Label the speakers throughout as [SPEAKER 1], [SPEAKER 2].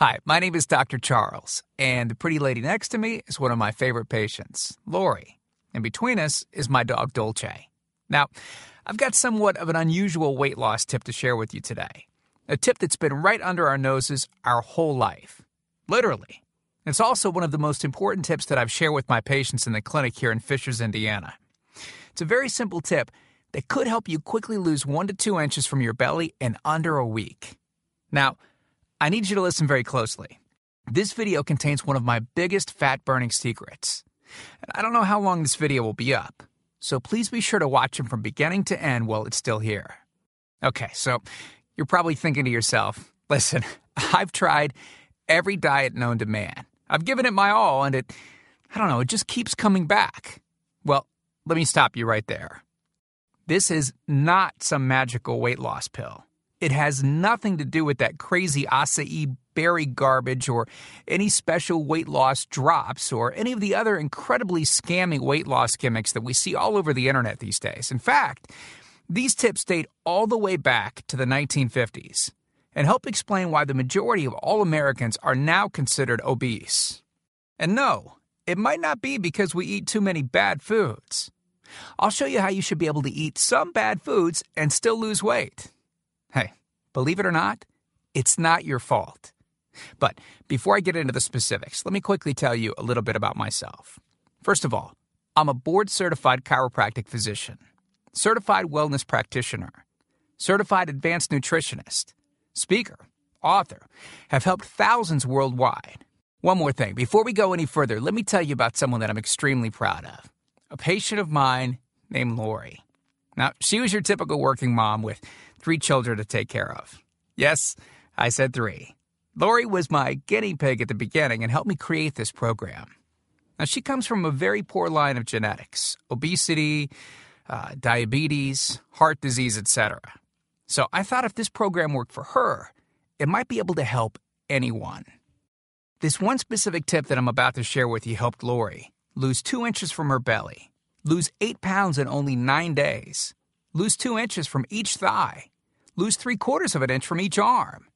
[SPEAKER 1] Hi, my name is Dr. Charles, and the pretty lady next to me is one of my favorite patients, Lori. And between us is my dog, Dolce. Now, I've got somewhat of an unusual weight loss tip to share with you today. A tip that's been right under our noses our whole life. Literally. It's also one of the most important tips that I've shared with my patients in the clinic here in Fishers, Indiana. It's a very simple tip that could help you quickly lose 1 to 2 inches from your belly in under a week. Now, I need you to listen very closely. This video contains one of my biggest fat-burning secrets. And I don't know how long this video will be up, so please be sure to watch it from beginning to end while it's still here. Okay, so you're probably thinking to yourself, listen, I've tried every diet known to man. I've given it my all, and it just keeps coming back. Well, let me stop you right there. This is not some magical weight loss pill. It has nothing to do with that crazy acai berry garbage or any special weight loss drops or any of the other incredibly scammy weight loss gimmicks that we see all over the internet these days. In fact, these tips date all the way back to the 1950s and help explain why the majority of all Americans are now considered obese. And no, it might not be because we eat too many bad foods. I'll show you how you should be able to eat some bad foods and still lose weight. Hey, believe it or not, it's not your fault. But before I get into the specifics, let me quickly tell you a little bit about myself. First of all, I'm a board-certified chiropractic physician, certified wellness practitioner, certified advanced nutritionist, speaker, author, have helped thousands worldwide. One more thing, before we go any further, let me tell you about someone that I'm extremely proud of, a patient of mine named Lori. Now, she was your typical working mom with 3 children to take care of. Yes, I said 3. Lori was my guinea pig at the beginning and helped me create this program. Now, she comes from a very poor line of genetics, obesity, diabetes, heart disease, etc. So I thought if this program worked for her, it might be able to help anyone. This one specific tip that I'm about to share with you helped Lori lose 2 inches from her belly, lose 8 pounds in only 9 days, lose 2 inches from each thigh, lose 3/4 of an inch from each arm,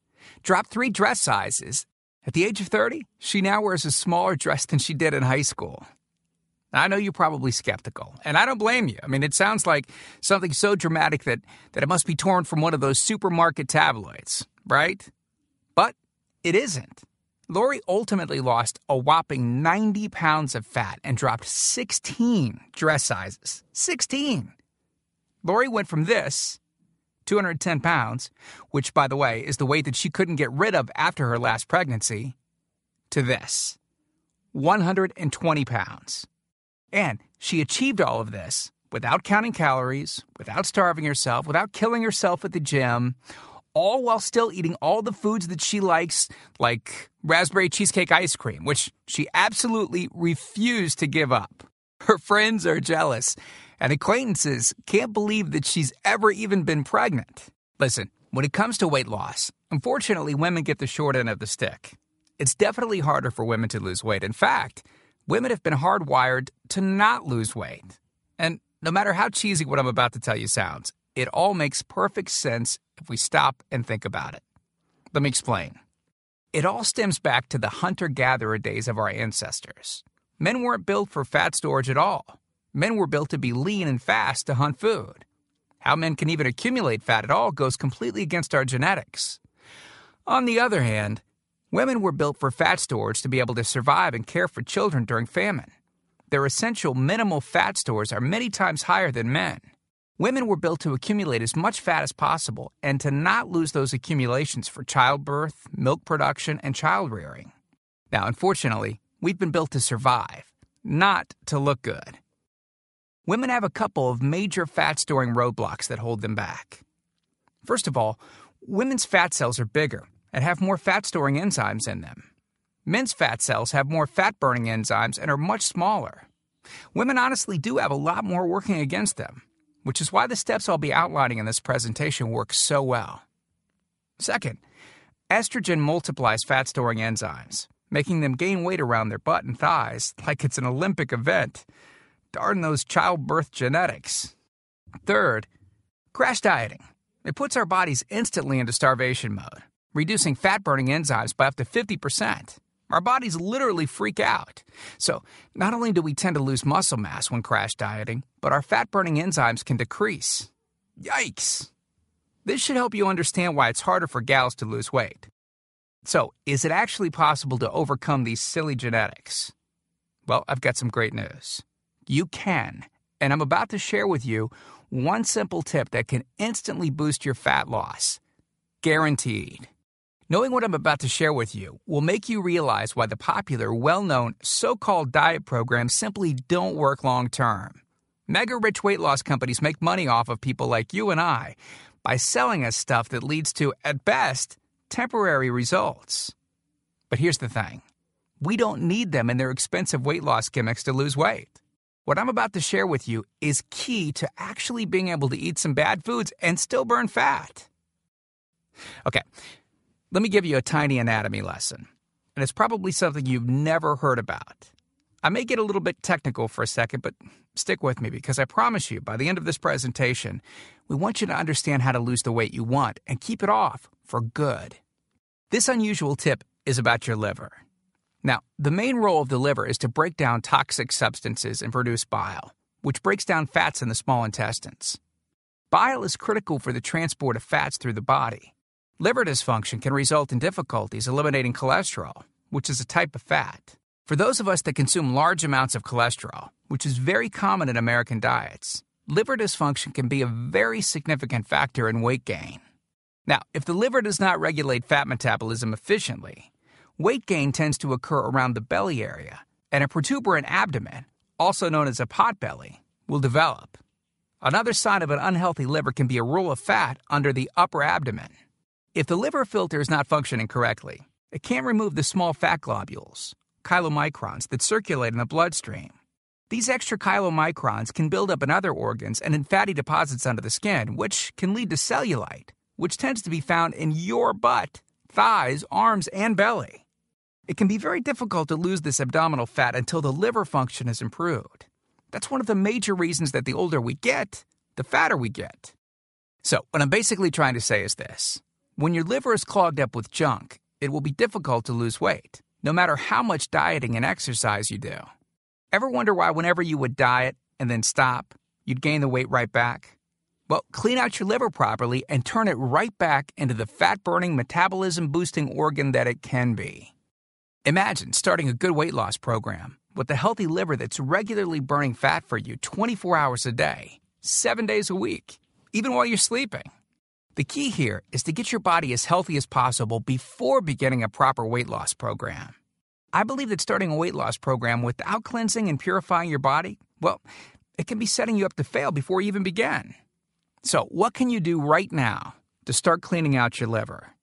[SPEAKER 1] drop 3 dress sizes. At the age of 30, she now wears a smaller dress than she did in high school. I know you're probably skeptical, and I don't blame you. I mean, it sounds like something so dramatic that it must be torn from one of those supermarket tabloids, right? But it isn't. Lori ultimately lost a whopping 90 pounds of fat and dropped 16 dress sizes. 16! Lori went from this, 210 pounds, which, by the way, is the weight that she couldn't get rid of after her last pregnancy, to this, 120 pounds. And she achieved all of this without counting calories, without starving herself, without killing herself at the gym, all while still eating all the foods that she likes, like raspberry cheesecake ice cream, which she absolutely refused to give up. Her friends are jealous, and acquaintances can't believe that she's ever even been pregnant. Listen, when it comes to weight loss, unfortunately, women get the short end of the stick. It's definitely harder for women to lose weight. In fact, women have been hardwired to not lose weight. And no matter how cheesy what I'm about to tell you sounds, it all makes perfect sense if we stop and think about it. Let me explain. It all stems back to the hunter-gatherer days of our ancestors. Men weren't built for fat storage at all. Men were built to be lean and fast to hunt food. How men can even accumulate fat at all goes completely against our genetics. On the other hand, women were built for fat storage to be able to survive and care for children during famine. Their essential minimal fat stores are many times higher than men. Women were built to accumulate as much fat as possible and to not lose those accumulations for childbirth, milk production, and child rearing. Now, unfortunately, we've been built to survive, not to look good. Women have a couple of major fat-storing roadblocks that hold them back. First of all, women's fat cells are bigger and have more fat-storing enzymes in them. Men's fat cells have more fat-burning enzymes and are much smaller. Women honestly do have a lot more working against them, which is why the steps I'll be outlining in this presentation work so well. Second, estrogen multiplies fat-storing enzymes, making them gain weight around their butt and thighs like it's an Olympic event. Darn those childbirth genetics. Third, crash dieting. It puts our bodies instantly into starvation mode, reducing fat-burning enzymes by up to 50%. Our bodies literally freak out. So, not only do we tend to lose muscle mass when crash dieting, but our fat-burning enzymes can decrease. Yikes! This should help you understand why it's harder for gals to lose weight. So, is it actually possible to overcome these silly genetics? Well, I've got some great news. You can, and I'm about to share with you one simple tip that can instantly boost your fat loss. Guaranteed. Knowing what I'm about to share with you will make you realize why the popular, well-known, so-called diet programs simply don't work long-term. Mega-rich weight loss companies make money off of people like you and I by selling us stuff that leads to, at best, temporary results. But here's the thing. We don't need them in their expensive weight loss gimmicks to lose weight. What I'm about to share with you is key to actually being able to eat some bad foods and still burn fat. Okay. Let me give you a tiny anatomy lesson, and it's probably something you've never heard about. I may get a little bit technical for a second, but stick with me because I promise you, by the end of this presentation, we want you to understand how to lose the weight you want and keep it off for good. This unusual tip is about your liver. Now, the main role of the liver is to break down toxic substances and produce bile, which breaks down fats in the small intestines. Bile is critical for the transport of fats through the body. Liver dysfunction can result in difficulties eliminating cholesterol, which is a type of fat. For those of us that consume large amounts of cholesterol, which is very common in American diets, liver dysfunction can be a very significant factor in weight gain. Now, if the liver does not regulate fat metabolism efficiently, weight gain tends to occur around the belly area, and a protuberant abdomen, also known as a potbelly, will develop. Another sign of an unhealthy liver can be a roll of fat under the upper abdomen. If the liver filter is not functioning correctly, it can't remove the small fat globules, chylomicrons, that circulate in the bloodstream. These extra chylomicrons can build up in other organs and in fatty deposits under the skin, which can lead to cellulite, which tends to be found in your butt, thighs, arms, and belly. It can be very difficult to lose this abdominal fat until the liver function is improved. That's one of the major reasons that the older we get, the fatter we get. So, what I'm basically trying to say is this. When your liver is clogged up with junk, it will be difficult to lose weight, no matter how much dieting and exercise you do. Ever wonder why whenever you would diet and then stop, you'd gain the weight right back? Well, clean out your liver properly and turn it right back into the fat-burning, metabolism-boosting organ that it can be. Imagine starting a good weight loss program with a healthy liver that's regularly burning fat for you 24 hours a day, 7 days a week, even while you're sleeping. The key here is to get your body as healthy as possible before beginning a proper weight loss program. I believe that starting a weight loss program without cleansing and purifying your body, well, it can be setting you up to fail before you even begin. So, what can you do right now to start cleaning out your liver?